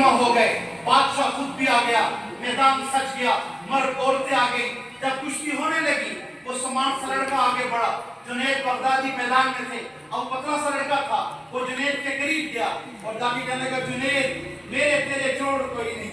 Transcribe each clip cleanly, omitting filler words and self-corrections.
जमा हो गए, बादशाह खुद भी आ गया, मैदान सज गया, मर्द औरतें आ गई। जब कुश्ती होने लगी, वो स्मार्ट सा लड़का आगे बढ़ा। जुनैद बगदादी मैदान में थे और पतला सा लड़का था, वो जुनैद के करीब गया और जाके कहने लगा, जुनैद मेरे तेरे जोड़ कोई नहीं,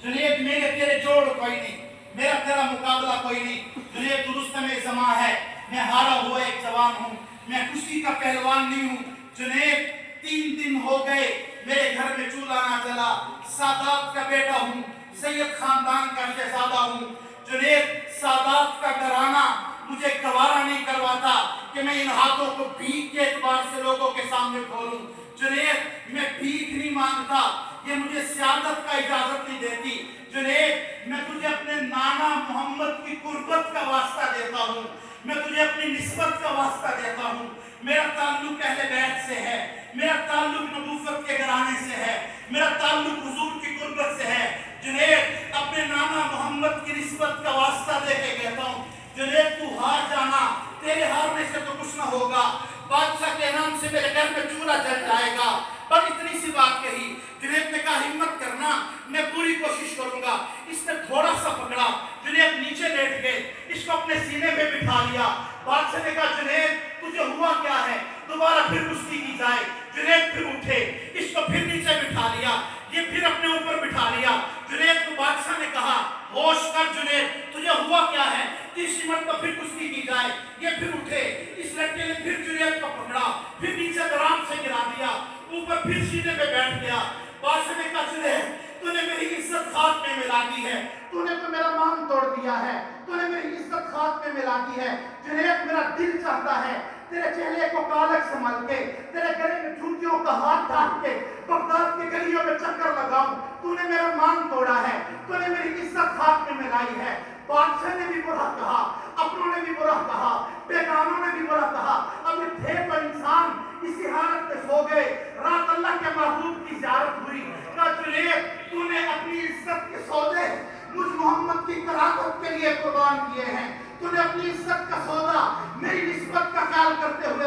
जुनैद मेरे तेरे जोड़ कोई नहीं, मेरा तेरा मुकाबला कोई नहीं। जुनैद दुरुस्त में जमा है, मैं हारा हुआ एक जवान हूँ, मैं कुश्ती का पहलवान नहीं हूँ। जुनैद 3 दिन हो गए मेरे घर में चूल्हा ना जला, सादात का बेटा हूँ, सैयद खानदान का शहजादा हूँ। जुनैद सादात का घराना मुझे गवारा नहीं करवाता कि मैं इन हाथों को भीख के एतबार से लोगों के सामने खोलूं। जुनैद मैं भीख नहीं मांगता, ये मुझे सियादत का इजाजत नहीं देती। जुनैद मैं तुझे अपने नाना मोहम्मद की कुर्बत का वास्ता देता हूँ, मैं तुझे अपनी निस्बत का वास्ता देता हूँ। मेरा ताल्लुक अहले बैत से है, मेरा ताल्लुक नबूवत के घराने से है, मेरा ताल्लुक हुजूर की कुर्बत से है। जुनैद अपने नाना मोहम्मद की निस्बत का वास्ता दे के कहता हूँ, जुनैद तू हार जाना, तेरे हारने से तो कुछ ना होगा, बादशाह के नाम से मेरे घर में चूल्हा जल जाएगा। पर इतनी सी बात कही। जुनैद ने कहा, हिम्मत करना, मैं पूरी कोशिश करूंगा। इसने थोड़ा सा पकड़ा, जुनैद नीचे लेट गए, इसको अपने सीने पे बिठा लिया। बादशाह ने कहा, जुनैद तुझे हुआ क्या है, दोबारा फिर कुश्ती की जाए। जुनैद फिर उठे, इसको फिर नीचे बिठा लिया, ये फिर अपने ऊपर बिठा लिया। जुनैद को बादशाह ने कहा, होश कर जुनैद, तुझे हुआ क्या है, तीसरी मरतबा फिर कुश्ती की जाए। ये फिर उठे, इस लड़के ने फिर जुनैद को पकड़ा, फिर नीचे आराम से गिरा दिया, ऊपर फिर सीने पे बैठ गया। बादशाह ने कहा, जुनैद तूने मेरी इज्जत खाक में मिला दी है, तूने तो मेरा मान तोड़ दिया है, तूने मेरी इज्जत खाक में मिला दी है। जुनैद मेरा दिल चाहता है तेरे चेहरे को कालक संभाल के, तेरे गले में जूतियों का हाथ डाल के बगदाद के गलियों में चक्कर लगाऊं। तूने मेरा मान तोड़ा है, तूने मेरी इज्जत खाक में मिलाई है। बादशाह ने भी बुरा कहा, अपनों ने भी बुरा कहा, बेगानों ने भी बुरा कहा। अब ये थे तो इंसान इसी हालत में सो गए। रात अल्लाह के महबूब की ज़ियारत हुई। कहा, जुनैद तूने अपनी इज्जत के सौदे मुझ मोहम्मद की करामत के लिए कुर्बान किए हैं, तूने अपनी इज्जत का सौदा मेरी निस्बत का ख्याल करते हुए